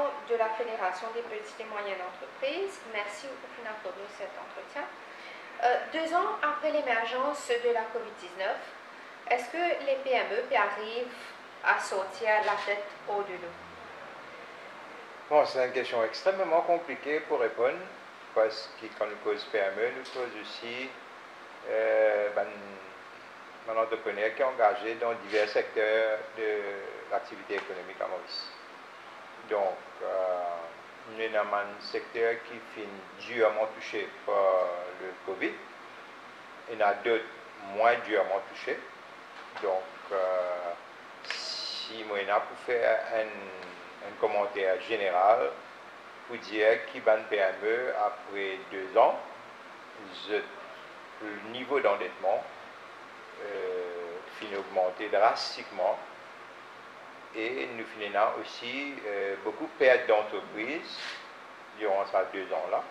président de la Fédération des petites et moyennes entreprises. Merci beaucoup pour cet entretien. 2 ans après l'émergence de la COVID-19, est-ce que les PME arrivent à sortir la tête hors de l'eau? Bon, c'est une question extrêmement compliquée pour répondre, parce que quand nous cause PME, nous cause aussi un entrepreneur qui est engagé dans divers secteurs de l'activité économique à Maurice. Donc, nous avons un secteur qui finit durement touché par le Covid. Il y en a d'autres moins durement touchés. Donc, si moi, pour faire un commentaire général, pour dire qu'il y a une PME après 2 ans, le niveau d'endettement finit augmenter drastiquement. Et nous finissons aussi beaucoup de pertes d'entreprises durant ces 2 ans-là.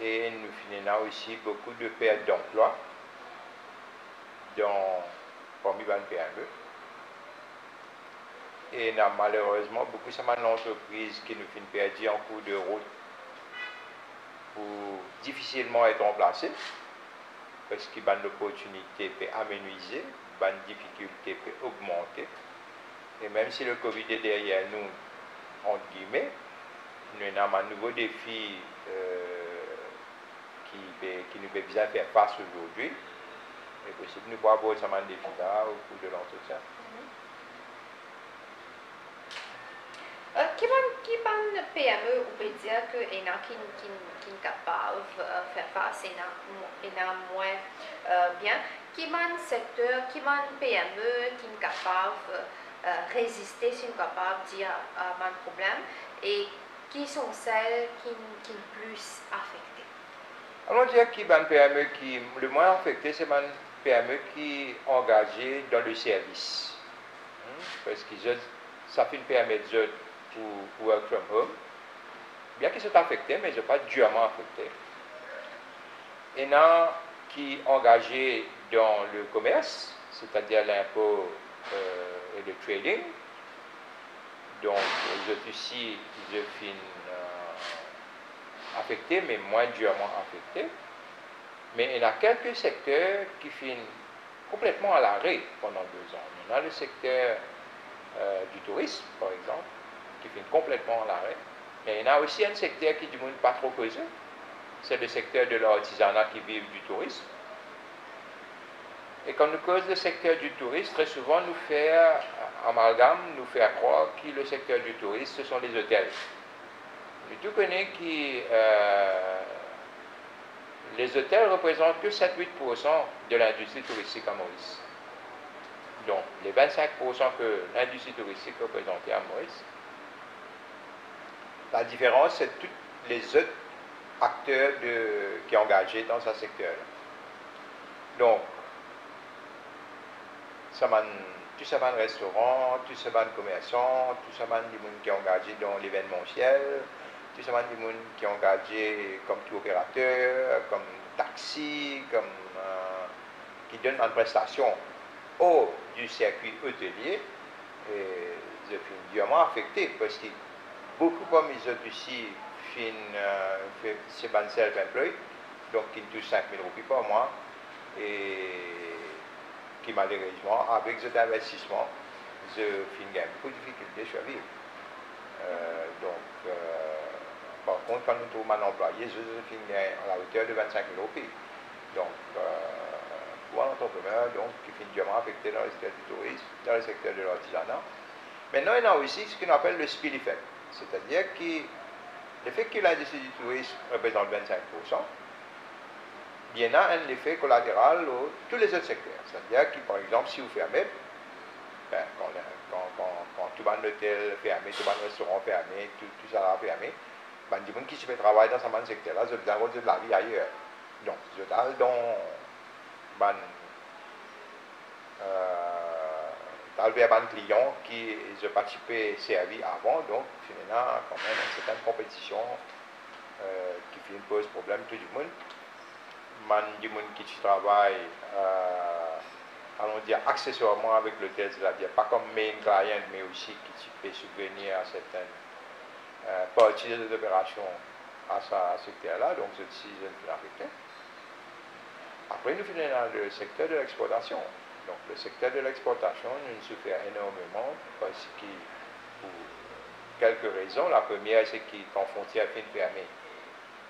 Et nous finissons aussi beaucoup de pertes d'emplois parmi les PME. Et nous avons malheureusement beaucoup d'entreprises qui nous finissent perdues en cours de route pour difficilement être remplacées, parce qu'il y a une opportunité pour amenuiser, une difficulté pour augmenter. Et même si le Covid est derrière nous, entre guillemets, nous avons un nouveau défi qui nous fait bien faire face aujourd'hui. Et possible nous pouvons avoir ce défi-là au cours de l'entretien. Qui est PME, on peut dire qu'il y en a qui sont capables de faire face, il y en a moins bien. Qui est un secteur, qui est un PME qui est capable de résister, qui est capable de dire un problème, et qui sont celles qui sont plus affectées? On va dire qu'il y a un PME qui est le moins affecté, c'est un PME qui est engagé dans le service. Parce que ça fait une PME de pour work from home, bien qu'ils soient affectés, mais ils ne sont pas durement affectés. Il y en a qui sont engagés dans le commerce, c'est-à-dire l'impôt et le trading. Donc, les autres ici, ils finissent affectés, mais moins durement affectés. Mais il y a quelques secteurs qui finissent complètement à l'arrêt pendant 2 ans. Il y en a le secteur du tourisme, par exemple, qui finit complètement à l'arrêt. Mais il y en a aussi un secteur qui n'est pas trop causé. C'est le secteur de l'artisanat qui vit du tourisme. Et quand nous causons le secteur du tourisme, très souvent nous faisons amalgame, nous faisons croire que le secteur du tourisme, ce sont les hôtels. Mais tout connaît que les hôtels représentent que 7-8% de l'industrie touristique à Maurice. Donc, les 25% que l'industrie touristique représente à Maurice, la différence, c'est tous les autres acteurs qui sont engagés dans ce secteur-là. Donc, tout ça va restaurant, tout ça va commerçants, tout ça va des gens qui sont engagés dans l'événementiel, tout ça va des gens qui sont engagés comme tour opérateur, comme taxi, qui donnent une prestation hors du circuit hôtelier. Et ils sont durement affectés parce que beaucoup parmi les autres ici c'est un self-employed, donc qui touchent 5 000 roupies par mois et qui malheureusement, avec cet investissement, je finis beaucoup de difficultés sur vivre. Par contre, quand nous trouvons un employé, je finis à la hauteur de 25 000 roupies. Donc, pour un entrepreneur qui finit durement affecté dans le secteur du tourisme, dans le secteur de l'artisanat. Maintenant, il y a aussi ce qu'on appelle le spill effect. C'est-à-dire que le fait que l'industrie du tourisme représente 25%, il y en a un effet collatéral dans tous les autres secteurs. C'est-à-dire que, par exemple, si vous fermez, quand tout le hôtel fermé, tout le restaurant fermé, tout ça va fermé, ben, des gens qui se fait travailler dans ce secteur-là, ils ont de la vie ailleurs. Donc, ils ont un client qui a participé servi avant, donc finalement quand même une certaine compétition qui pose problème tout le monde. Man, du monde qui travaille allons dire, accessoirement avec l'hôtel, c'est-à-dire pas comme main client, mais aussi qui peut subvenir à certaines parties des opérations à ce secteur-là, donc ceci, je ne suis affecté. Après, nous finissons dans le secteur de l'exportation. Donc, le secteur de l'exportation, nous souffrons énormément parce que, pour quelques raisons, la première, c'est qu'en frontière fin fermée,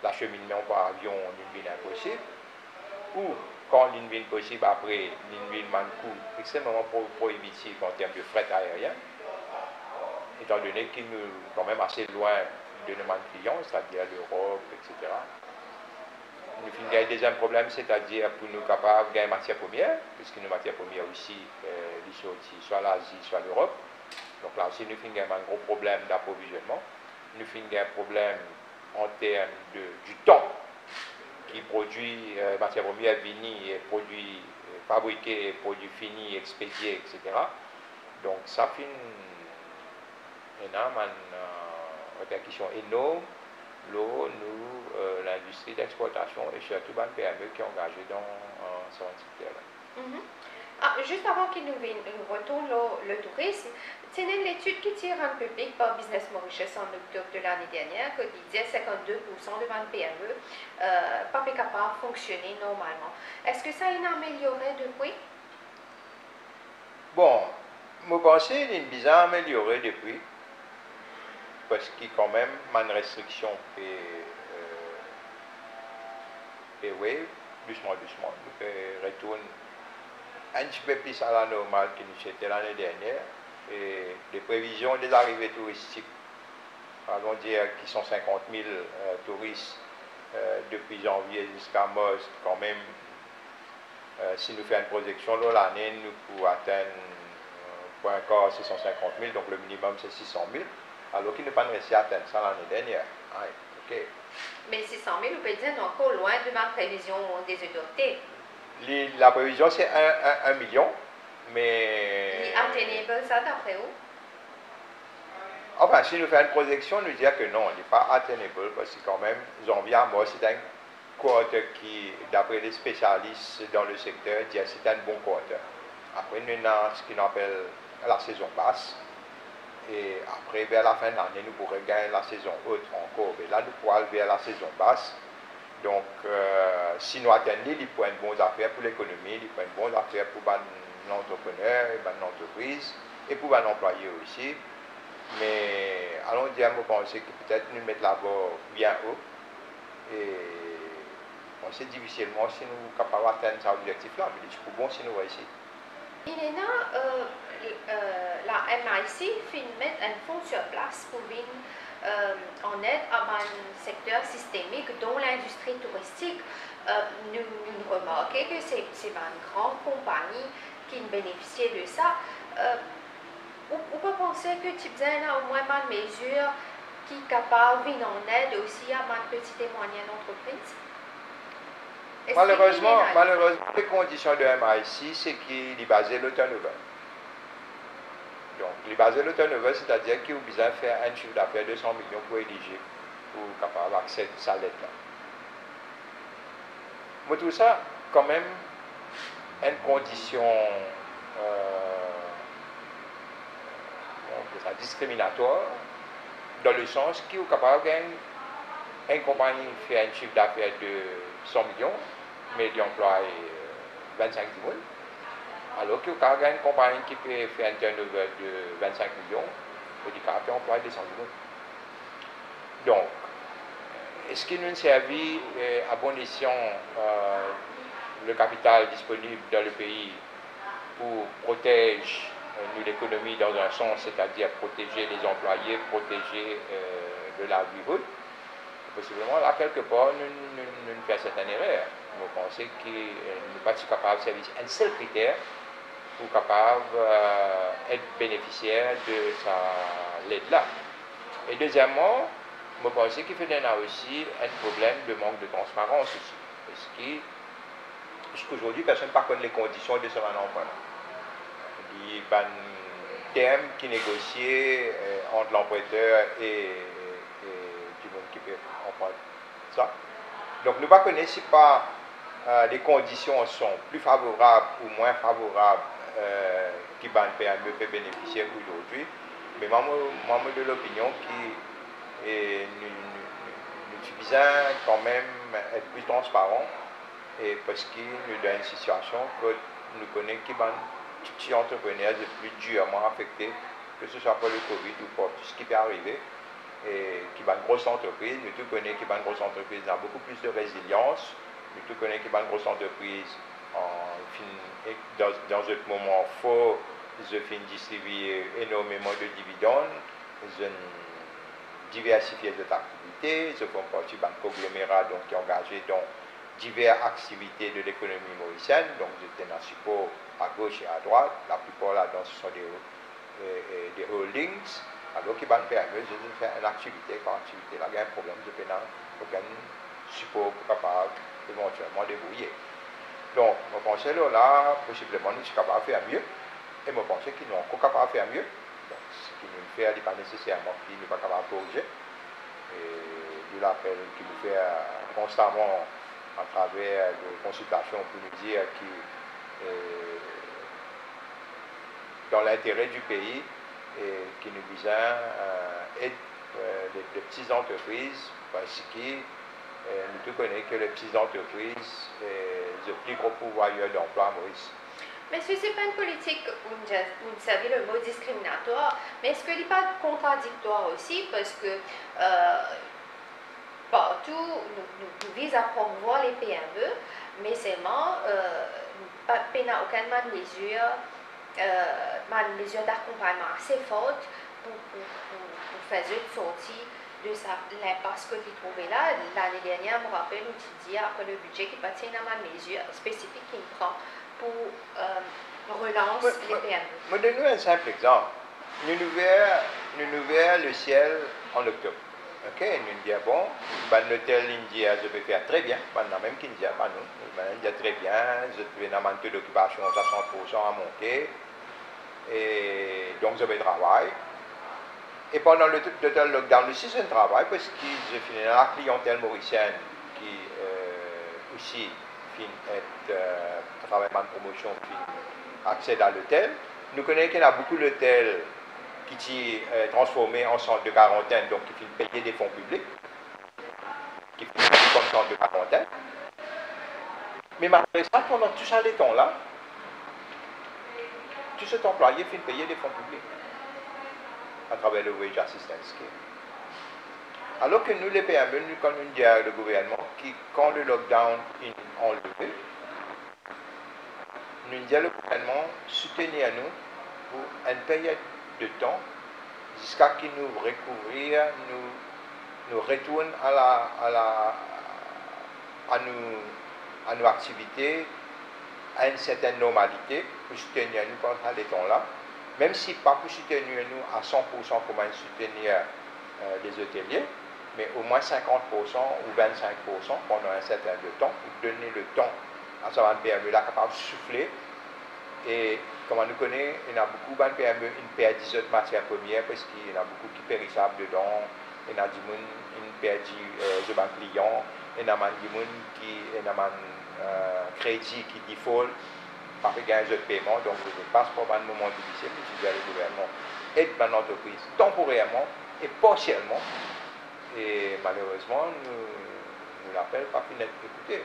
l'acheminement par avion n'est pas impossible, ou quand l'une possible, après, l'une a un coût extrêmement prohibitif en termes de fret aérien, étant donné qu'il nous quand même assez loin de nos clients, c'est-à-dire l'Europe, etc. Nous finissons un deuxième problème, c'est-à-dire pour nous capables de gagner matières premières, puisque nos matières premières aussi, soit l'Asie, soit l'Europe. Donc là aussi, nous finissons un gros problème d'approvisionnement. Nous finissons un problème en termes du temps qui produit matières premières finies et produits fabriqués, produits finis, expédiés, etc. Donc ça finit une répercussion énorme. Nous, l'industrie d'exportation et surtout les PME qui sont engagées dans ce secteur-là. Juste avant qu'il nous retourne le tourisme, c'est une étude qui tire en public par Business Mauritius en octobre de l'année dernière qui disait que 52% de la PME pas capable de fonctionner normalement. Est-ce que ça a amélioré depuis? Bon, je pense qu'il a bien amélioré depuis. Parce qu'il y a quand même une restriction oui, doucement, nous pouvons retourner un petit peu plus à la normale que nous étions l'année dernière. Et les prévisions des arrivées touristiques, allons dire qui sont 50 000 touristes depuis janvier jusqu'à mars, quand même, si nous faisons une projection de l'année, nous pouvons atteindre point quart 650 000, donc le minimum c'est 600 000. Alors qu'il n'est pas réussi à atteindre ça l'année dernière. Okay. Mais 600 000, vous pouvez dire, encore loin de ma prévision des autorités. La prévision, c'est 1 million, mais... Il atteignable ça d'après vous? Enfin, si nous faisons une projection, nous disons que non, il n'est pas atteignable, parce que quand même, janvier à mars, c'est un quarter qui, d'après les spécialistes dans le secteur, disent que c'est un bon quarter. Après, nous avons ce qu'on appelle la saison basse. Et après, vers la fin de l'année, nous pourrons gagner la saison haute encore. Mais là, nous pourrons aller vers la saison basse. Donc, si nous atteignons, il faut une bonne affaire pour l'économie, il faut une bonne affaire pour l'entrepreneur, l'entreprise et pour l'employé aussi. Mais allons dire, je pense que peut-être nous mettre la barre bien haut. Et on sait difficilement si nous sommes capables d'atteindre cet objectif-là, mais c'est bon si nous réussissons. Ilena, la MIC fait mettre un fonds sur place pour venir en aide à un secteur systémique dont l'industrie touristique. Nous remarquons que c'est une grande compagnie qui bénéficie de ça. On peut penser que Tipzen a au moins une mesure qui est capable de venir en aide aussi à ma petite et moyenne entreprise. Malheureusement, les conditions de MIC, c'est qu'il est basé le turnover. Donc, il est basé le turnover, c'est-à-dire qu'il a besoin de faire un chiffre d'affaires de 200 millions pour éligible, pour capable d'accéder à sa lettre-là. Mais tout ça, quand même, une condition discriminatoire, dans le sens qu'il est capable de gagner une compagnie qui fait un chiffre d'affaires de 100 millions, mais il emploie 25 000. Alors qu'il y a une compagnie qui peut faire un turnover de 25 millions, et qui peut employer 200 000. Donc, est-ce qu'il nous servit à bon escient le capital disponible dans le pays pour protéger l'économie dans un sens, c'est-à-dire protéger les employés, protéger de la vie? Possiblement, là, quelque part, nous faisons certaines erreurs. Nous pensons que nous ne sommes pas capables de servir un seul critère pour capable être bénéficiaire de sa l'aide-là. Et deuxièmement, je pense qu'il y a aussi un problème de manque de transparence aussi. Parce que jusqu'aujourd'hui, personne ne connaît les conditions de ce emploi. Il y a un terme qui est négocié entre l'emprunteur et du monde qui peut emprunter ça. Donc, nous ne connaissons pas les conditions sont plus favorables ou moins favorables qui ban PME peut bénéficier aujourd'hui. Mais moi, de l'opinion qui est nous quand même être plus transparent et parce qu'il nous donne une situation que nous connaissons qui ban petits entrepreneurs de plus durement affectés, que ce soit pour le Covid ou pour tout ce qui peut arriver. Et qui va une grosse entreprise, nous tous connaissons qui va une grosse entreprise a beaucoup plus de résilience, nous tous connaissons qui va une grosse entreprise dans un moment fort, ils ont distribuer énormément de dividendes, ils ont diversifié d'autres activités, ils font partie d'un conglomérat donc, qui est engagé dans diverses activités de l'économie mauricienne, donc ils étaient dans support à gauche et à droite, la plupart là-dedans ce sont des holdings. Alors, qui va me permettre de faire une activité, quand l'activité là, il y a un problème, je peux aucun support pour capable éventuellement débrouiller. Donc, je pense que là, possiblement, nous sommes capables de faire mieux, et je pense qu'ils sont encore capables de faire mieux. Donc, ce qui nous fait, n'est pas nécessairement qu'ils ne sont pas capables de corriger. Et de l'appel qu'il nous fait constamment à travers des consultations pour nous dire que dans l'intérêt du pays, et qui nous visent aide les petites entreprises parce que nous tous connaissons que les petites entreprises ont le plus gros pouvoir d'emploi à Maurice. Mais ce n'est pas une politique, vous savez, le mot discriminatoire, mais est-ce qu'il n'est pas contradictoire aussi parce que partout, nous visons à promouvoir les PME, mais seulement, nous n'avons aucune mesure d'accompagnement assez forte pour faire sortir de l'impasse que vous trouvez là. L'année dernière, je me rappelle, nous dit après le budget qui partit dans ma mesure spécifique qu'il prend pour relancer les PME. Je donne un simple exemple. Nous ouvrons le ciel en octobre. Ok, nous disons bon, l'hôtel India, je peux faire très bien, même qu'India, nous disons très bien, je vais dans un taux d'occupation à 60% à monter, et donc je vais travailler. Et pendant le total lockdown aussi, c'est un travail parce que je finis dans la clientèle mauricienne qui aussi travaille dans une promotion qui accède à l'hôtel. Nous connaissons qu'il y a beaucoup d'hôtels qui sont transformés en centre de quarantaine, donc qui finissent payer des fonds publics, qui finissent comme centre de quarantaine. Mais malgré ça, pendant tout ça, les temps-là, tout cet employé finit payer des fonds publics à travers le Wage Assistance Scheme. Alors que nous, les PME, nous, quand nous disons le gouvernement, qui, quand le lockdown est enlevé, nous disons le gouvernement soutenir nous pour une période de temps jusqu'à ce qu'il nous recouvrir, nous retourne à nos activités, à une certaine normalité pour soutenir nous pendant les temps-là. Même si pas pour soutenir nous à 100% comme soutenir les hôteliers, mais au moins 50% ou 25% pendant un certain temps, pour donner le temps à ce PME là capable de souffler. Et comme on nous connaît, il y a beaucoup de PME qui perdent des autres matières premières parce qu'il y en a beaucoup qui sont périssables dedans. Il y a des gens qui perdent des clients, il y a des gens qui ont crédit qui default. Par gagner de paiement, donc je passe par un moment difficile, je dis à le gouvernement aide ma entreprise temporairement et partiellement. Et malheureusement, nous l'appelons pas finir d'écouter.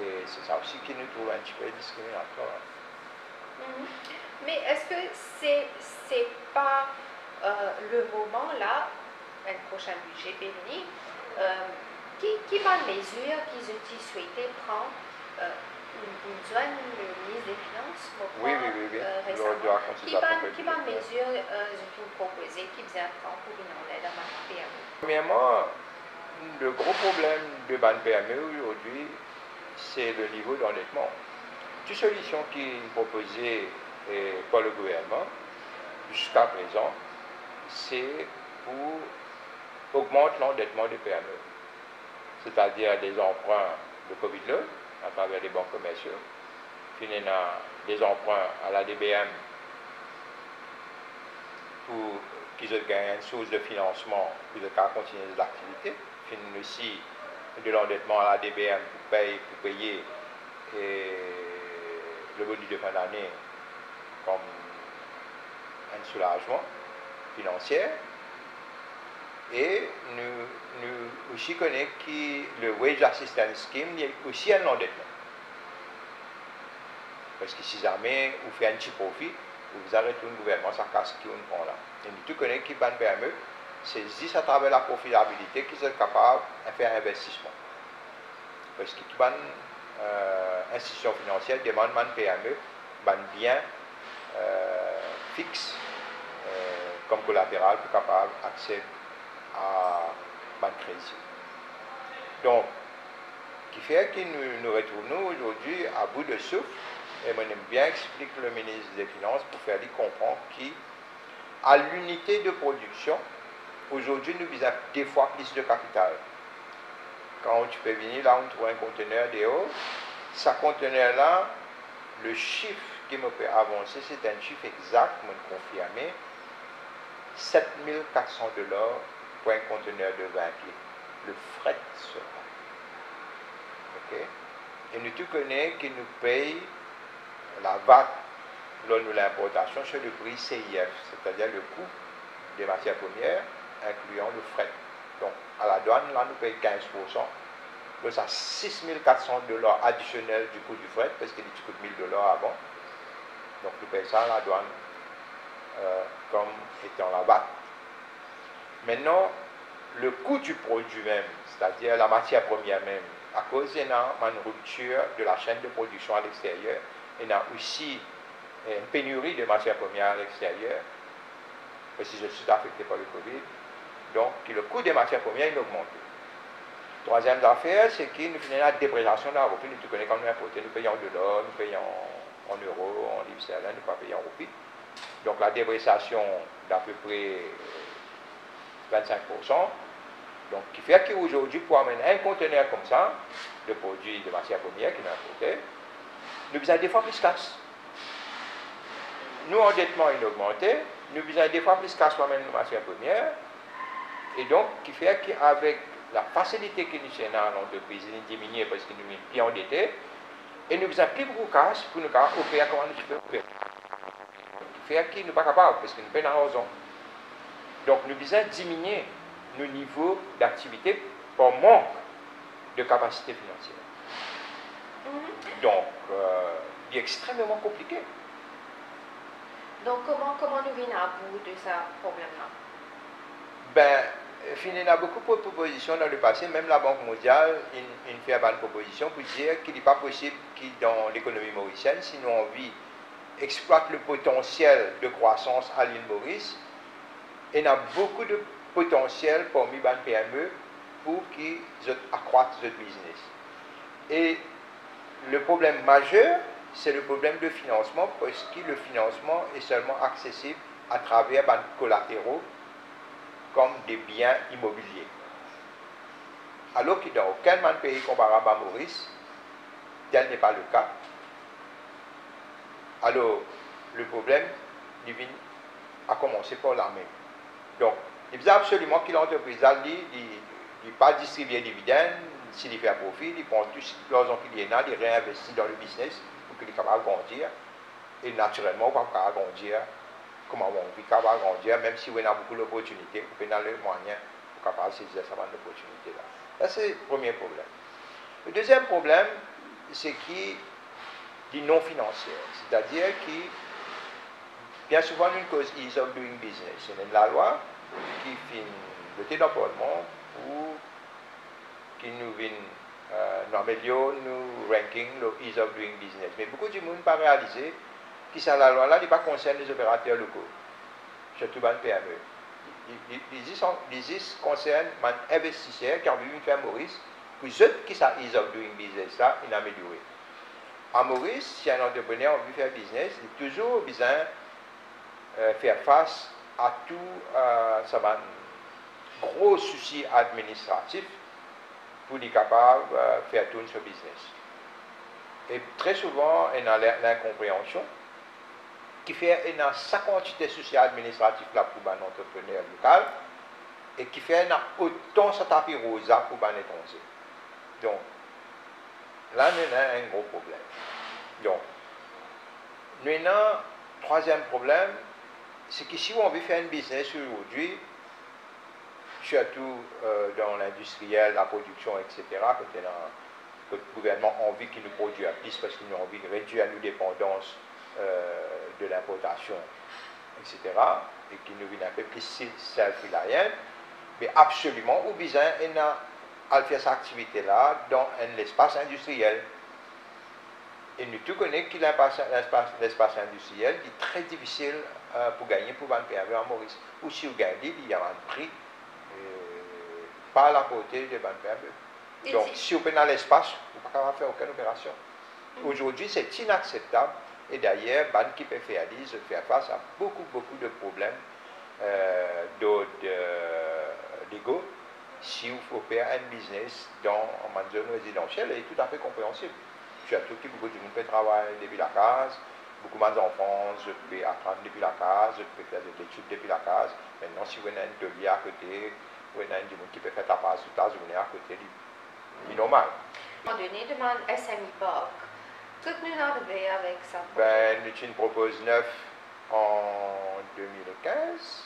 Et c'est ça aussi qui nous trouve un petit peu discriminatoire. Mais est-ce que c'est pas le moment là, un prochain budget béni, qui va mesure qu'ils ont souhaité prendre une zone de ministre des Finances, oui. récemment, qui va mesure je proposer, qui vient prendre pour une aide à ma PME. Premièrement, le gros problème de ban PME aujourd'hui, c'est le niveau d'endettement. Toute solution qui est proposée par le gouvernement jusqu'à présent, c'est pour augmenter l'endettement des PME, c'est-à-dire des emprunts de COVID-19 à travers les banques commerciaux, finir des emprunts à la DBM pour qu'ils aient une source de financement pour continuer les activités, finir aussi de l'endettement à la DBM pour payer le bonus de fin d'année comme un soulagement financier. Et nous aussi connaissons que le Wage Assistance Scheme est aussi un endettement. Parce que si jamais vous faites un petit profit, vous arrêtez un gouvernement, ça casse qui on prend là. Et nous tous connaissons qui ban PME, c'est juste à travers la profitabilité qu'ils sont capables de faire un investissement. Parce que toute bonne institution financière demande un PME, un bien fixe comme collatéral pour capable accéder à un crédit. Donc, qui fait que nous retournons aujourd'hui à bout de souffle. Et moi, j'aime bien expliquer le ministre des Finances pour faire lui comprendre qu'à l'unité de production, aujourd'hui, nous avons 2 fois plus de capital. Quand tu peux venir là, on trouve un conteneur dehors. Ce conteneur-là, le chiffre qui me peut avancer, c'est un chiffre exact, me confirmé, 7 400 $ pour un conteneur de 20 pieds. Le fret sera. Okay? Et nous tous connaissons qui nous paye la VAT lors de l'importation sur le prix CIF, c'est-à-dire le coût des matières premières, incluant le fret. Donc, à la douane, là, nous payons 15%. Donc, ça 6 400 $ additionnels du coût du fret, parce qu'il coûte 1 000 $ avant. Donc, nous payons ça à la douane comme étant la VAT. Maintenant, le coût du produit même, c'est-à-dire la matière première même, à cause d'une rupture de la chaîne de production à l'extérieur, il y a aussi une pénurie de matières premières à l'extérieur, parce que je suis affecté par le Covid. Donc, le coût des matières premières il augmente. Troisième affaire, c'est que nous faisons la dépréciation de la roupie. Nous connaissons quand nous importons, nous payons en dollars, nous payons en euros, en livres sterling, nous ne payons pas en roupie. Donc, la dépréciation d'à peu près 25%. Donc, qui fait qu'aujourd'hui, pour amener un conteneur comme ça, de produits de matières premières qui nous importent, nous avons 2 fois plus casse. Nous, endettement est augmenté, nous avons 2 fois plus casse pour amener nos matières premières. Et donc, qui fait qu'avec la facilité que nous avons dans l'entreprise, nous diminuons parce que nous sommes bien endettés, et nous avons plus beaucoup de casse pour nous opérer comme nous pouvons opérer. Qui fait que nous ne sommes pas capables parce que nous sommes dans l'argent. Donc, nous devons diminuer nos niveaux d'activité par manque de capacité financière. Donc, il est extrêmement compliqué. Donc, comment nous venons à bout de ce problème-là? Ben, il y a beaucoup de propositions dans le passé, même la Banque mondiale, il fait une proposition pour dire qu'il n'est pas possible que dans l'économie mauricienne, si nous envie exploiter le potentiel de croissance à l'île Maurice, il y a beaucoup de potentiel parmi les PME pour qu'ils accroissent leur business. Et le problème majeur, c'est le problème de financement, parce que le financement est seulement accessible à travers des collatéraux comme des biens immobiliers. Alors que dans aucun pays comparable à Maurice, tel n'est pas le cas. Alors, le problème, il vient à commencer par l'armée. Donc, il faut absolument que l'entreprise ne pas distribuer des dividendes, s'il fait un profit, il prend tout l'argent qu'il y a, il réinvestit dans le business pour qu'il soit capable de grandir. Et naturellement, on ne peut pas grandir comme on vit, capable de grandir, même si on a beaucoup d'opportunités, on a le moyen pour capable de saisir cette opportunité-là. Ça, c'est le premier problème. Le deuxième problème, c'est qu'il est non financier. C'est-à-dire que, bien souvent, une cause ease of doing business. C'est la loi qui fait le d'emploiement pour qu'il nous vienne améliorer nos rankings, le ease of doing business. Mais beaucoup de monde n'a pas réalisé que la loi-là n'est pas concerne les opérateurs locaux, surtout les PME. Les concerne les investisseurs qui ont vu faire Maurice, pour ceux qui sont ease of doing business, là, ils amélioré. À Maurice, si un entrepreneur a envie de faire business, il est toujours besoin faire face à tout ça gros soucis administratifs pour être capable de faire tourner ce business. Et très souvent, il y a l'incompréhension qui fait qu'il y a sa quantité de soucis administratifs là pour un entrepreneur local et qui fait qu'il y a autant de tapis rose pour un étranger. Donc, là, nous avons un gros problème. Donc, nous avons un troisième problème, c'est que si on veut faire un business aujourd'hui, surtout dans l'industriel, la production, etc., que le gouvernement a envie qu'il nous produise plus parce qu'il a envie de réduire nos dépendances de l'importation, etc., et qu'il nous vienne un peu plus self-reliant, mais absolument, ou besoin de faire cette activité-là dans un espace industriel. Et nous tous connaissons que l'espace industriel est très difficile pour gagner pour vendre PME en Maurice. Ou si vous gagnez, il y a un prix pas à la portée de vendre PME. Donc, si vous prenez l'espace, vous ne pouvez pas faire aucune opération. Aujourd'hui, c'est inacceptable. Et d'ailleurs, banque qui peut faire face à beaucoup de problèmes d'ordre légaux si vous faut faire un business dans une zone résidentielle est tout à fait compréhensible. Surtout que beaucoup de gens peuvent travailler depuis la case, beaucoup d'enfants peuvent apprendre depuis la case, peuvent faire des études depuis la case. Maintenant, si vous avez un atelier à côté, vous avez des gens qui peuvent faire ta passe toute la journée à côté, c'est normal. À un moment donné, demande SMI Park. Qu'est-ce que nous avons avec ça? Ben, nous proposons 9 en 2015.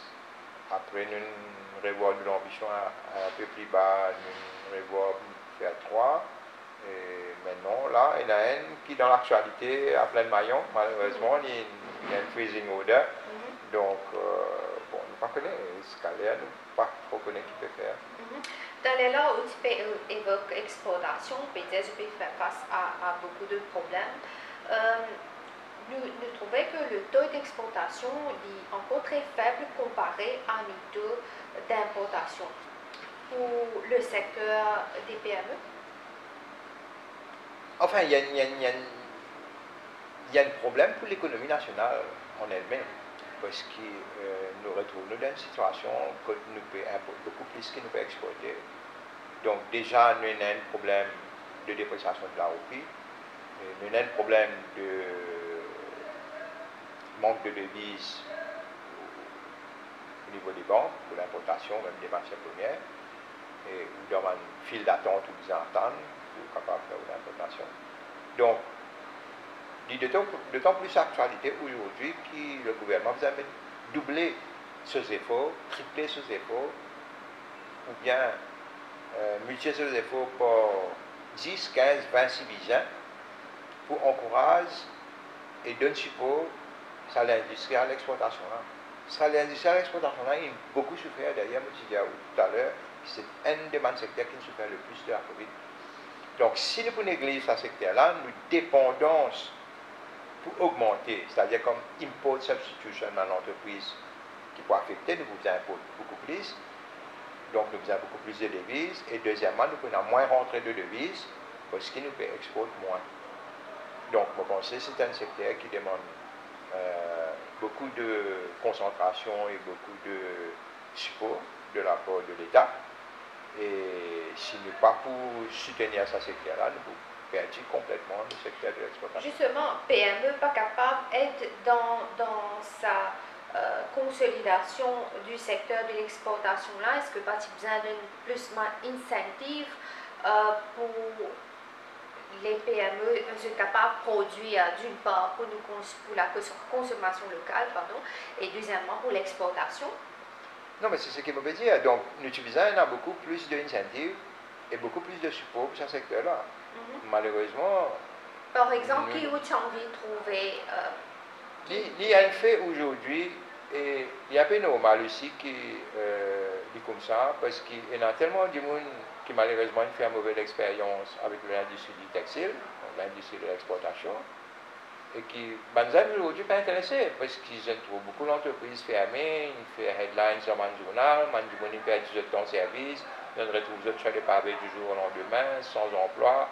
Après, nous revoyons l'ambition un peu plus bas, nous revoyons faire 3. Et maintenant, là, il y en a un qui est dans l'actualité à plein maillon. Malheureusement, il y a une freezing order. Donc, bon, nous ne pas connaître scalaire, nous ne pas trop connaître qui peut faire. Dans les là où tu peux évoquer exportation, peut-être je peux faire face à beaucoup de problèmes. Nous trouvons que le taux d'exportation est encore très faible comparé à nos taux d'importation. Pour le secteur des PME? Enfin, il y a un problème pour l'économie nationale en elle-même, parce que nous retrouvons dans une situation que nous pouvons importer beaucoup plus que nous pouvons exporter. Donc déjà, nous avons un problème de dépréciation de la roupie, nous avons un problème de manque de devises au niveau des banques pour l'importation, même des matières premières, et dans un fil d'attente où ils attendent pour capable de faire l'importation. Donc, d'autant plus actualité aujourd'hui que le gouvernement vous a doublé ces efforts, triplé ces efforts, ou bien multiplier ces efforts par 10, 15, 26 visins pour encourager et donner support à l'industrie à l'exportation. Ça, l'industrie à l'exportation, il a beaucoup souffert d'ailleurs, je disais tout à l'heure, c'est un des secteurs qui souffert le plus de la Covid. Donc, si nous négligeons ce secteur-là, nous dépendons pour augmenter, c'est-à-dire comme import substitution dans l'entreprise qui peut affecter, nous vous importons beaucoup plus. Donc, nous avons beaucoup plus de devises. Et deuxièmement, nous pouvons moins rentrer de devises parce que nous pouvons exporter moins. Donc, je pense que c'est un secteur qui demande beaucoup de concentration et beaucoup de support de la part de l'État. Et si nous ne pas pour soutenir ce secteur-là, nous pouvons perdre complètement le secteur de l'exportation. Justement, PME pas capable d'être dans sa consolidation du secteur de l'exportation là. Est-ce que pas besoin d'un plus d'incentive pour les PME sont capables de produire d'une part pour la consommation locale, pardon, et deuxièmement pour l'exportation? Non, mais c'est ce qu'il veut dire. Donc, nous utilisons beaucoup plus d'incentives et beaucoup plus de support pour ce secteur-là. Malheureusement. Par exemple, qui vous envie de trouver il y a un fait aujourd'hui, et il y a un peu normal aussi qui dit comme ça, parce qu'il y a tellement de monde qui malheureusement fait une mauvaise expérience avec l'industrie du textile, l'industrie de l'exportation, et qui, aujourd'hui, pas intéressés, parce qu'ils trouvent beaucoup d'entreprises fermées, ils font headlines sur le journal, ils perdent du temps de service, ils retrouvent sur les pavés du jour au lendemain, sans emploi,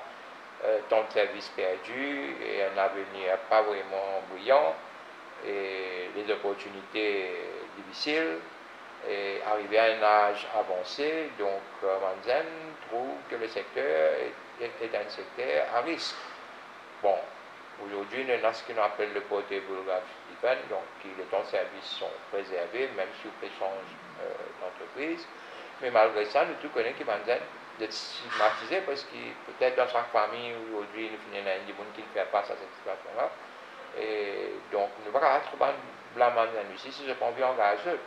temps de service perdu, et un avenir pas vraiment brillant, et les opportunités difficiles, et arriver à un âge avancé, donc Manzan trouve que le secteur est un secteur à risque. Bon, aujourd'hui, nous avons ce qu'on appelle le portable defense, donc les temps de service sont préservés, même si on peut changer d'entreprise. Mais malgré ça, nous tous connaissons que Manzan, d'être stigmatisé parce que peut-être dans chaque famille aujourd'hui, nous finissons des gens qui ne font face à cette situation-là. Et donc, nous ne pouvons pas trop blâmer ici si je prends bien engagé.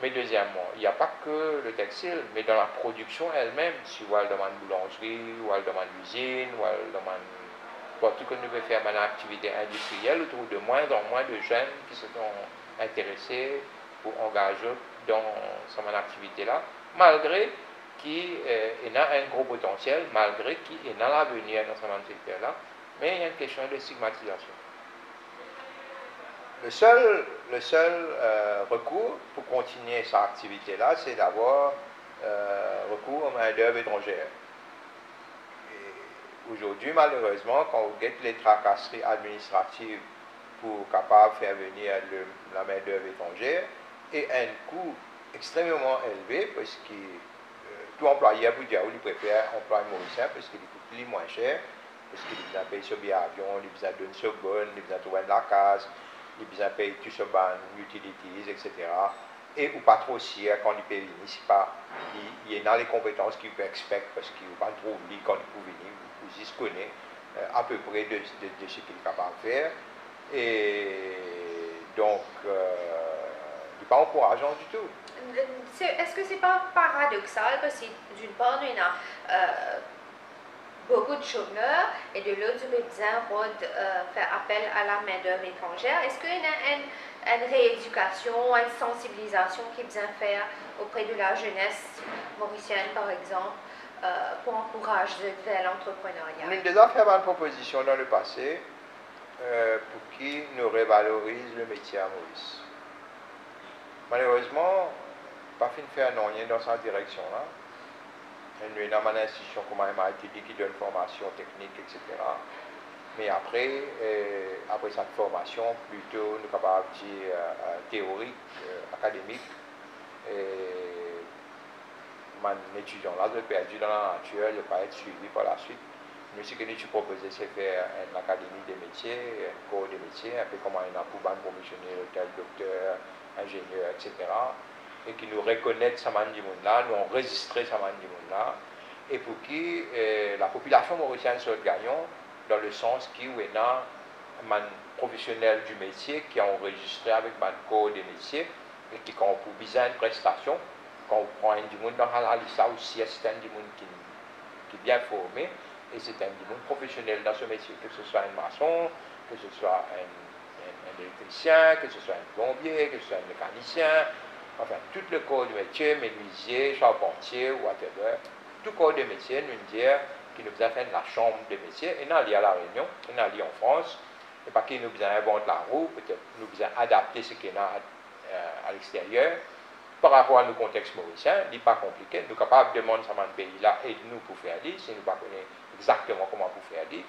Mais deuxièmement, il n'y a pas que le textile, mais dans la production elle-même, si vous allez dans une boulangerie, ou dans une usine, ou dans tout que nous pouvons faire une activité industrielle, autour de moins en moins de jeunes qui se sont intéressés pour engager dans cette activité-là, malgré qu'il y a un gros potentiel, malgré qu'il y a l'avenir dans ce secteur-là, mais il y a une question de stigmatisation. Le seul recours pour continuer cette activité-là, c'est d'avoir recours aux main-d'œuvre étrangère. Aujourd'hui, malheureusement, quand vous guettez les tracasseries administratives pour capable faire venir la main-d'œuvre étrangère, et un coût extrêmement élevé, parce que tout employeur pour dire, il préfère employer mauricien parce qu'il coûte moins cher, parce qu'il a besoin de payer sur billet avion, il a besoin d'une seconde, il a besoin de trouver de la case, il a besoin de payer tout sur les utilities, etc. Et ou pas trop cher quand il paye venir, c'est pas, il y a les compétences qu'il peut expecter parce qu'il ne va pas trouver quand il peut venir, vous se connaît à peu près de ce qu'il est capable de faire. Et donc, il n'est pas encourageant du tout. Est-ce que c'est pas paradoxal parce que d'une part, il y a beaucoup de chômeurs et de l'autre, il besoin de faire appel à la main-d'œuvre étrangère. Est-ce qu'il y a une rééducation, une sensibilisation qui est besoin de faire auprès de la jeunesse mauricienne, par exemple, pour encourager vers l'entrepreneuriat? Nous avons déjà fait une proposition dans le passé pour qui nous révalorise le métier à Maurice. Malheureusement, pas fin de faire rien dans cette direction-là. Nous avons une institution comme MITD qui donne formation technique, etc. Mais après cette formation, plutôt nous sommes capables de dire théorique, académique, mon étudiant là, je perdu dans la nature, je ne vais pas être suivi par la suite. Nous, ce que nous proposons, c'est faire une académie des métiers, un corps des métiers, un peu comme on a pour promotionner tel docteur, ingénieur, etc. Et qui nous reconnaissent ce monde-là, nous enregistrer ce monde-là, et pour qui la population mauricienne soit gagnante, dans le sens qu'il y a un professionnel du métier qui est enregistré avec un corps des métiers, et qui, quand on pour besoin de prestations, quand on prend un du monde dans la liste aussi, c'est un du monde qui est bien formé, et c'est un du monde professionnel dans ce métier, que ce soit un maçon, que ce soit un électricien, que ce soit un plombier, que ce soit un mécanicien, enfin, tout le corps du métier, menuisier, charpentier, whatever, tout corps de métier, nous dire qui nous a fait la chambre de métier, et nous allons à La Réunion, et nous allons en France, et pas qu'il nous a inventé la roue, peut-être nous a adapté ce qu'il y a à l'extérieur, par rapport à nos contextes mauriciens, il n'est pas compliqué, nous sommes capables de demander à ce pays-là, et nous pour faire dire, si nous ne connaissons pas exactement comment pour faire dire,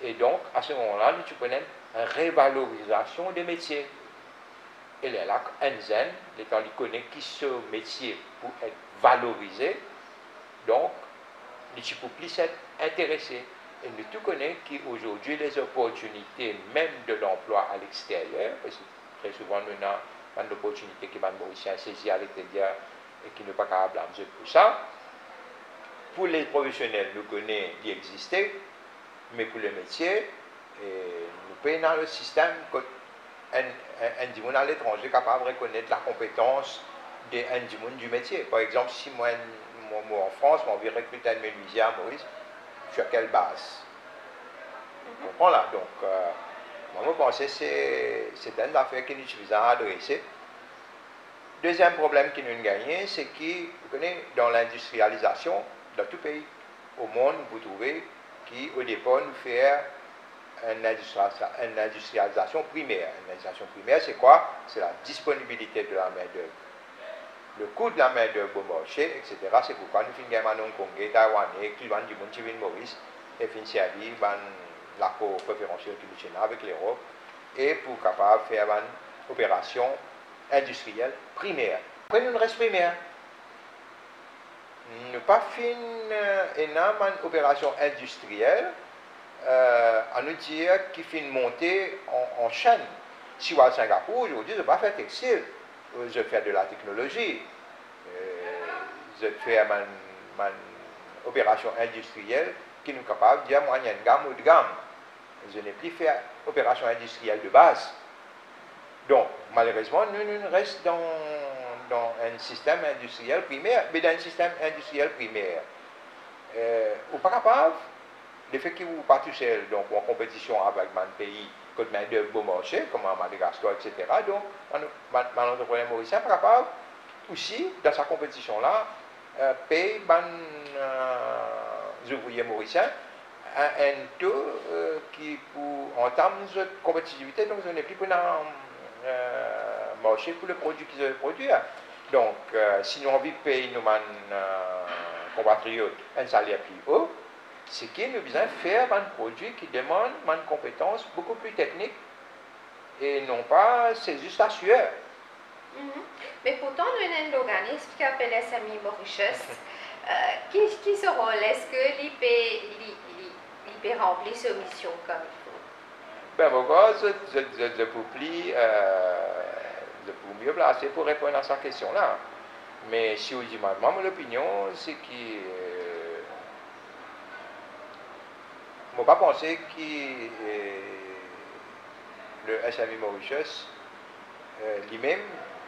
et donc, à ce moment-là, nous connaissons une révalorisation des métiers. Et là, Enzen, l'étant il connaît qui ce métier pour être valorisé, donc, il ne peut plus être intéressé. Et nous tout connaissons qu'aujourd'hui, les opportunités, même de l'emploi à l'extérieur, parce que très souvent, nous avons une opportunité qui va mauricien saisir à l'extérieur et qui n'est pas capable de pour ça. Pour les professionnels, nous connaissons d'y exister, mais pour le métier, nous payons dans le système un dimanche à l'étranger capable de reconnaître la compétence d'un dimanche du métier. Par exemple, si moi en France, on veut recruter un menuisier à Maurice, sur quelle base? Vous comprenez là? Donc, moi, je pense que c'est une affaire qui nous suffisant à adresser. Deuxième problème qui nous gagne, c'est que, vous connaissez, dans l'industrialisation, dans tout pays au monde, vous trouvez qu'au départ, nous faisons une industrialisation primaire. Une industrialisation primaire, c'est quoi? C'est la disponibilité de la main-d'œuvre. Le coût de la main-d'œuvre au marché, etc. C'est pourquoi nous finissons à Hongkongais, Taïwanais, qui vendent du monde civil Maurice, et finissent servir l'accord préférentiel qui nous avec l'Europe, et pour capable faire une opération industrielle primaire. Après, nous reste primaire. Nous pas fin une opération industrielle à nous dire qui fait monter en chaîne. Si vous êtes à Singapour, aujourd'hui, je ne vais pas faire textile. Je fais de la technologie. Je fais une opération industrielle qui nous capable de dire moyenne gamme ou de gamme. Je n'ai plus fait opération industrielle de base. Donc, malheureusement, nous restons dans un système industriel primaire, mais dans un système industriel primaire. Ou pas capable, le fait que vous pas tout seul, donc en compétition avec un pays, côté main d'œuvre beau marché, comme à Madagascar, etc. Donc, l'entrepreneur mauricien pas capable aussi, dans sa compétition-là, payer les ouvriers mauriciens un taux qui, en termes de compétitivité, donc, on n'est plus pour marché pour le produit qu'ils ont produit. Donc, si nous envie de payer nos compatriotes un salaire plus haut, c'est qu'il nous besoin de faire un produit qui demande une compétence beaucoup plus technique et non pas c'est juste la sueur. Mais pourtant, nous avons un organisme qui s'appelle SMI Mauritius. Qui se rôle? Est-ce que l'IP remplit cette mission comme il faut? Ben, pourquoi je pour mieux placer pour répondre à cette question-là. Mais si vous dites, moi, mon opinion, c'est que je ne pas penser que le SMI Mauritius lui-même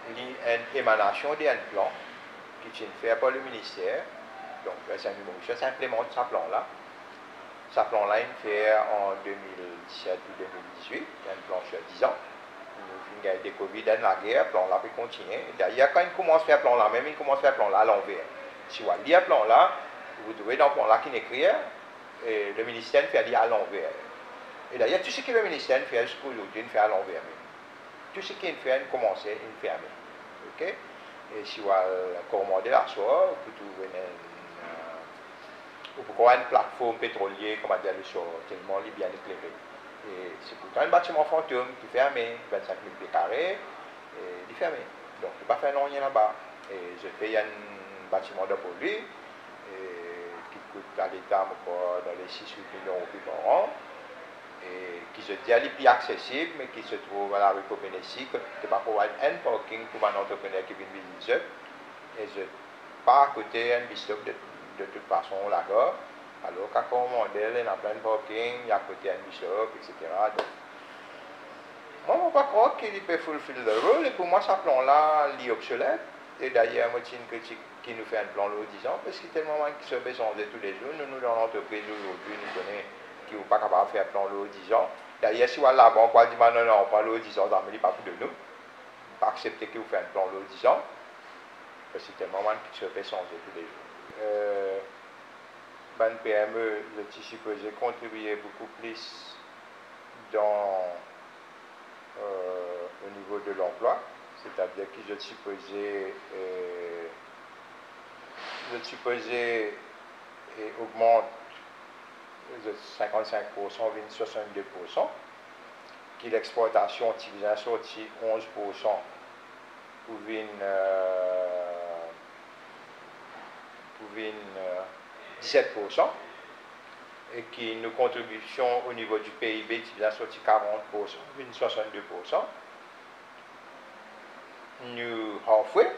est une émanation d'un plan qui est fait par le ministère. Donc, le SMI Mauritius implémente ce plan-là. Ce plan-là, il fait en 2017 ou 2018, un plan sur 10 ans. Il y a des Covid, dans la guerre, le plan-là peut continuer. D'ailleurs, quand il commence à faire le plan-là, même il commence à faire le plan-là à l'envers. Si vous lisez le plan-là, vous trouvez dans le plan-là qu'il écrit, et le ministère fait dire à l'envers. Et d'ailleurs, tout ce que le ministère fait jusqu'à aujourd'hui, il fait à l'envers même. Tout ce qu'il fait, il commence, il ferme. Ok? Et si vous commandez la soie, vous pouvez trouver une plateforme pétrolière, comme on dit, le soir, tellement bien éclairé. Et c'est pourtant un bâtiment fantôme qui est fermé, 25 000 pieds carrés, et il est fermé. Donc, il ne peut pas faire rien là-bas. Et je paye un bâtiment de produit qui coûte à l'État dans les 6-8 millions de par an, et qui se dit à plus accessible, mais qui se trouve à la rue Copenhague, qui ne pas pouvoir un parking pour un entrepreneur qui vient visiter. Et je pas à côté un bistop de toute façon là-bas. Alors qu'à commander, il y a plein de parking, il y a à côté un bishop, etc. Donc, moi, je ne peux pas croire qu'il peut fulfill le rôle, et pour moi, ce plan-là, il est obsolète. Et d'ailleurs, moi, j'ai une critique qui nous fait un plan l'eau 10 ans, parce qu'il y a tellement qui se fait changer tous les jours. Nous, dans l'entreprise aujourd'hui, nous connaissons qui ne sont pas capables de faire un plan l'eau 10 ans. D'ailleurs, si vous allez là-bas, on va dire, non, non, pas l'eau 10 ans, ça ne pas pour de nous. Pas accepter qu'il vous fait un plan l'eau 10 ans, parce que c'est tellement qui se fait changer tous les jours. Ben PME, je suis supposé contribuer beaucoup plus au niveau de l'emploi, c'est-à-dire que je suis supposé augmente de 55%, 62%, que l'exportation est sorti 11% pour 17%, et qui nos contributions au niveau du PIB est sorti 40%, 62%. Nous halfway,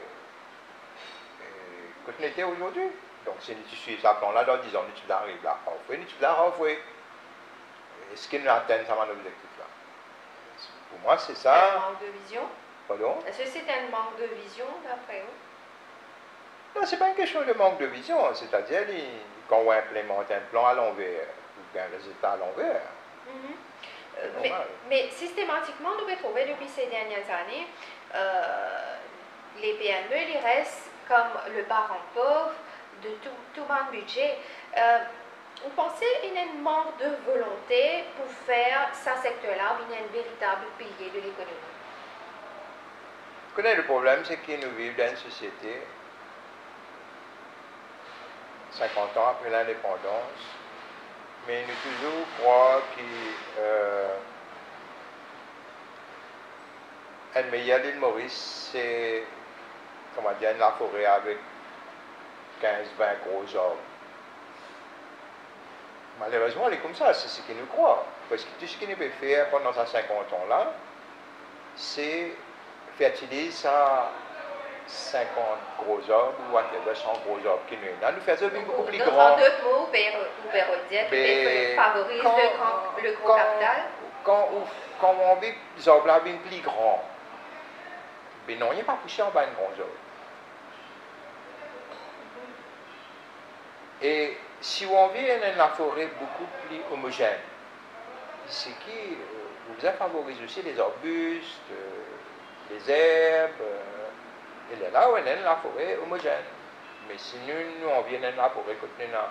quand on était aujourd'hui. Donc, si nous suivons ce plan-là, dans 10 ans, nous arrivons là, halfway, nous sommes là, halfway. Est-ce que nous atteignons ça, mon objectif-là? Pour moi, c'est ça. Un manque de vision? Pardon? Est-ce que c'est un manque de vision, d'après vous? Non, ce n'est pas une question de manque de vision, c'est-à-dire quand on implémente un plan à l'envers, ou un résultat à l'envers. Mais systématiquement, nous pouvons trouver depuis ces dernières années, les PME, ils restent comme le parent pauvre de tout mon budget. Vous pensez qu'il y a un manque de volonté pour faire ce secteur-là, il y a un véritable pilier de l'économie? Le problème, c'est que nous vivons dans une société 50 ans après l'indépendance, mais nous toujours croyons qu'un meilleur l'île Maurice, c'est, comment dire, la forêt avec 15-20 gros arbres. Malheureusement, elle est comme ça, c'est ce que nous croyons. Parce que tout ce qu'il nous peut faire pendant ces 50 ans-là, c'est fertiliser 50 gros arbres ou whatever, 100 gros arbres qui nous là, nous faisons beaucoup plus En grand. d'autres mots, vous pouvez dire que favorise le gros capital. Quand on vit des arbres là, bien plus grands, mais non, il n'y a pas poussé en bas de gros arbres. Et si on vit dans la forêt beaucoup plus homogène, ce qui vous favorise aussi les arbustes, les herbes, et là où on est dans la forêt homogène. Mais si nous on vient dans la forêt, quand on a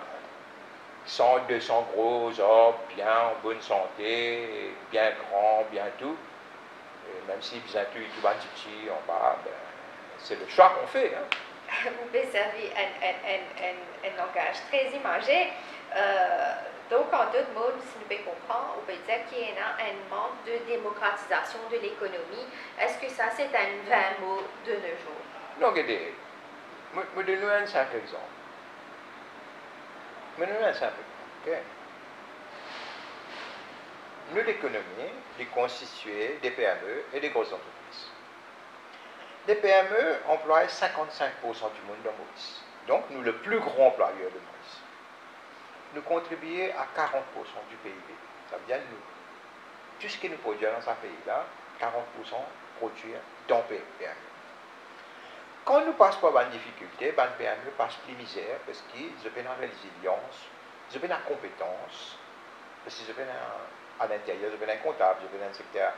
100, 200 gros arbres, bien en bonne santé, bien grands, bien tout, et même si vous avez tout petit en bas, ben, c'est le choix qu'on fait. Hein. Vous pouvez servir un langage très imagé. Donc, en d'autres mots, si nous pouvons comprendre, on peut dire qu'il y a un manque de démocratisation de l'économie. Est-ce que ça, c'est un vain mot de nos jours? Non, regardez, je vais donner un simple exemple. Okay. Nous, l'économie, est constituée des PME et des grosses entreprises. Les PME emploient 55% du monde dans Maurice. Donc, nous, le plus grand employeur de Maurice. Nous contribuons à 40% du PIB. Ça veut dire nous. Tout ce que nous produisons dans ce pays-là, 40% produit dans le PME. Quand nous passons par une difficulté, les PME passent plus misère parce qu'ils ont la résilience, ils ont la compétence, parce qu'ils ont à l'intérieur, ils ont un comptable, ils ont un secteur,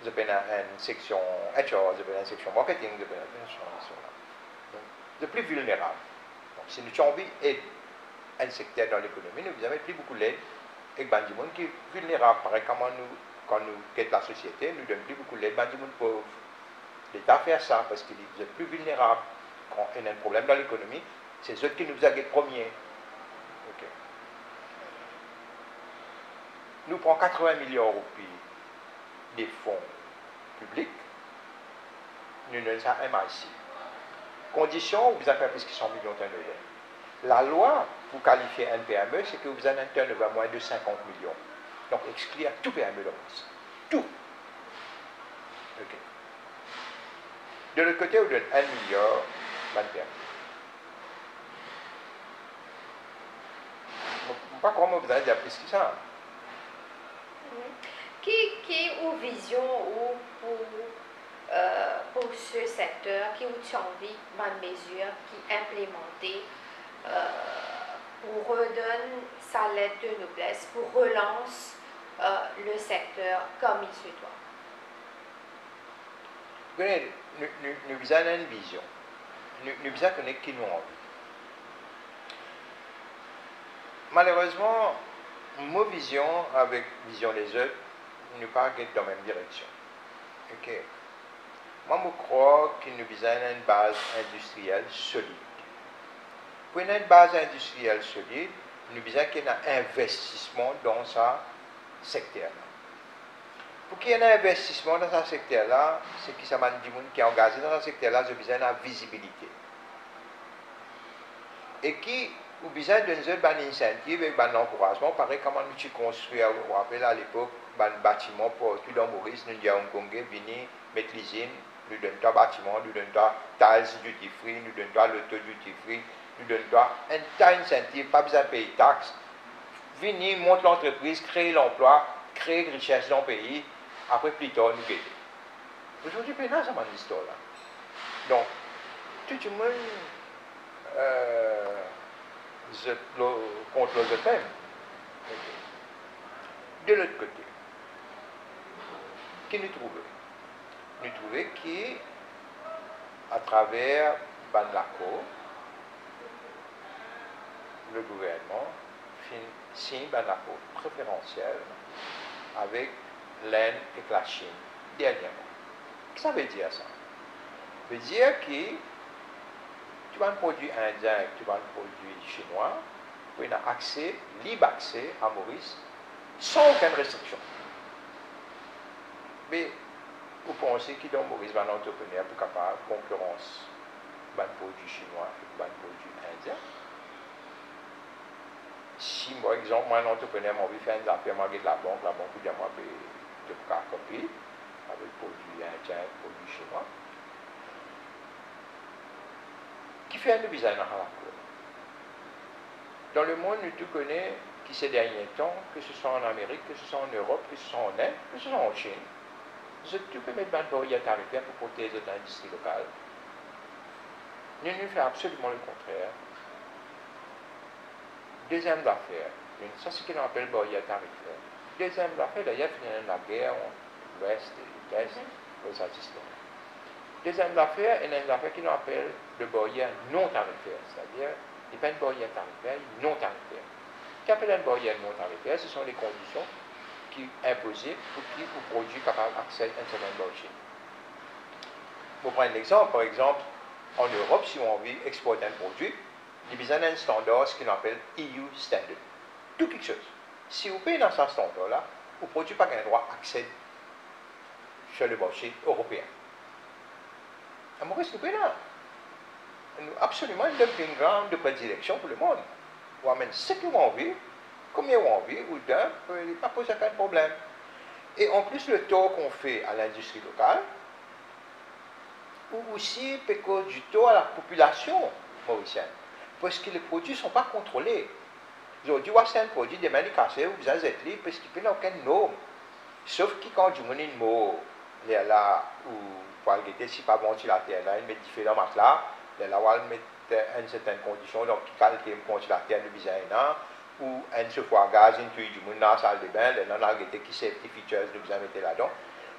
ils ont une section HR, ils ont une section marketing, ils ont une section là. Donc, ils sont plus vulnérables. Donc, si nous avons envie d'aider un secteur dans l'économie, nous avons plus beaucoup d'aide et des gens qui sont vulnérables. Pareil, quand nous quittons la société, nous donnons plus beaucoup d'aide, des gens pauvres. L'État fait ça parce qu'ils sont plus vulnérables. Quand il y a un problème dans l'économie, c'est eux qui nous aident premiers. Okay. Nous prenons 80 millions de roupies des fonds publics, nous donnons ça à MIC. Condition, vous avez plus de 100 millions de turnover. La loi, pour qualifier un PME, c'est que vous avez un turnover à moins de 50 millions. Donc, exclure tout PME dans le tout. Okay. De l'autre côté, vous donnez 1 milliard de PME. Je ne sais pas comment vous allez dire plus que ça. Qui ou vision ou pour ce secteur, qui ou envie de mesures qui implémentées pour redonner sa lettre de noblesse, pour relance le secteur comme il se doit? Vous voyez, nous avons une vision. Nous avons connaître qui nous envie. Malheureusement, ma vision avec la vision des autres, nous ne pas dans la même direction. Ok. Moi, je crois que nous avons une base industrielle solide. Pour une base industrielle solide, nous avons qu'il y ait un investissement dans ce secteur. Pour qu'il y ait un investissement dans ce secteur-là, c'est que ça m'a dit qui est engagé dans ce secteur-là, j'ai besoin de la visibilité. Et qui a besoin d'un incentive et d'un encouragement. Pareil, comment nous construisons, vous vous rappelez à l'époque, un bâtiment pour tout dans Maurice, nous disons Congé, venir mettre l'usine, nous donnons un bâtiment, nous donnons un tiles duty free, nous donnons l'auto duty free, nous donnons un tas d'incentives, pas besoin de payer taxes. Venir, monter l'entreprise, créer l'emploi, créer une richesse dans le pays. Après, plus tard, nous guetter. Aujourd'hui, c'est ça, mon histoire là. Donc, tout le monde contre le même. De l'autre côté, qui nous trouvons? Nous trouvons qu'à travers Banlaco, le gouvernement signe un accord préférentiel avec l'Inde et la Chine dernièrement. Qu'est-ce que ça veut dire ça? Ça veut dire que tu vas un produit indien et tu vas un produit chinois, tu as accès, libre accès à Maurice sans aucune restriction. Mais vous pensez que dans Maurice, un entrepreneur pour capable de concurrence un produit chinois et un produit indien? Si, par exemple, moi, un entrepreneur m'a envie de faire une affaire, de la banque dit à moi, de faire copie avec produit indien et produit chinois. qui fait un design dans la cour. Dans le monde, nous tous connaissons qui ces derniers temps, que ce soit en Amérique, que ce soit en Europe, que ce soit en Inde, que ce soit en Chine, nous tous mettre des barrières tarifaires pour protéger l'industrie locale. Nous faisons absolument le contraire. Deuxième affaire, ça c'est ce qu'on appelle barrière tarifaire. Deuxième affaire, d'ailleurs, il y a la guerre entre l'Ouest et l'Est, aux États-Unis. Deuxième affaire, il y a une affaire qu'on appelle de barrière non tarifaire, c'est-à-dire, il n'y a pas une barrière tarifaire, non tarifaire. Ce qu'on appelle une barrière non tarifaire, ce sont les conditions qui imposées pour qui vous produit capable d'accéder à un certain marché. Pour prendre un exemple, par exemple, en Europe, si on veut exporter un produit, il y a besoin d'un standard, ce qu'on appelle EU Standard. Tout quelque chose. Si vous payez dans ce standard-là, vous ne produisez pas un droit d'accès sur le marché européen. À mon reste, nous payons là. Absolument, un dumping ground de prédilection pour le monde. On amène ce que vous avez, combien vous avez, ou d'un, il n'y a pas posé aucun problème. Et en plus, le taux qu'on fait à l'industrie locale, ou aussi du taux à la population mauricienne. Parce que les produits ne sont pas contrôlés. Aujourd'hui, c'est un produit de manière cassée, vous avez été libre parce qu'il n'y a aucune norme. Sauf que quand vous avez une mot, là, ou pour le si pas bon sur la terre, là, il met différents matelas, là, il met une certaine condition, donc il calcule sur la terre de bizarre, ou un chauffe-eau gaz, une tuile du monde dans la salle de bain, là, on a qui safety features de vous mettre là-dedans.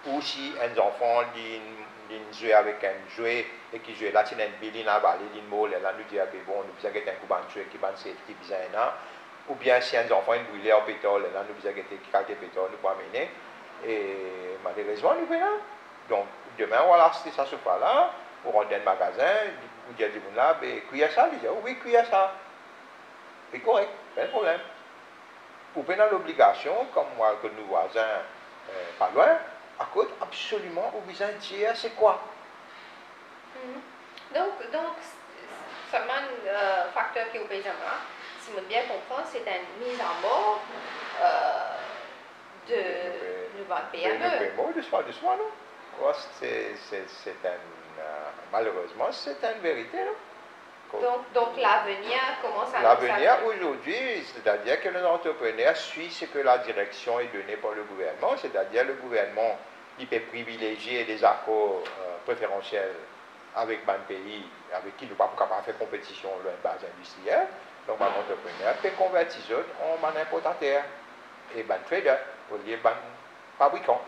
Ou si un enfant jouer avec un jouet et qui joue là, c'est un billet dans la vallée, il mot, là, nous dit, bon, nous avons un coup de jouet qui va safety bizarre, ou bien si un enfant est brûlé en pétrole, là, nous avons quelques pétrole, nous pouvons amener. Et malheureusement, nous venons. Donc, demain, on va acheter ça ce là pour rentrer dans le magasin, vous dites à là, cuire ça, il dit, oui, cuire ça. C'est correct, pas de problème. Vous prenez l'obligation, comme moi, que nos voisins, pas loin, à cause absolument, vous besoin de dire, c'est quoi? Donc, seulement un facteur qui est au pays si je bien comprends, c'est une mise en mort de notre PME. De soi, non? Malheureusement, c'est une vérité, non? Donc l'avenir commence à... L'avenir aujourd'hui, c'est-à-dire que les entrepreneurs suivent ce que la direction est donnée par le gouvernement, c'est-à-dire le gouvernement, il peut privilégier des accords préférentiels avec un pays avec qui nous ne sommes pas capables de faire compétition dans une base industrielle. Donc, un entrepreneur peut convertir en importateur et un trader au lieu de fabricant.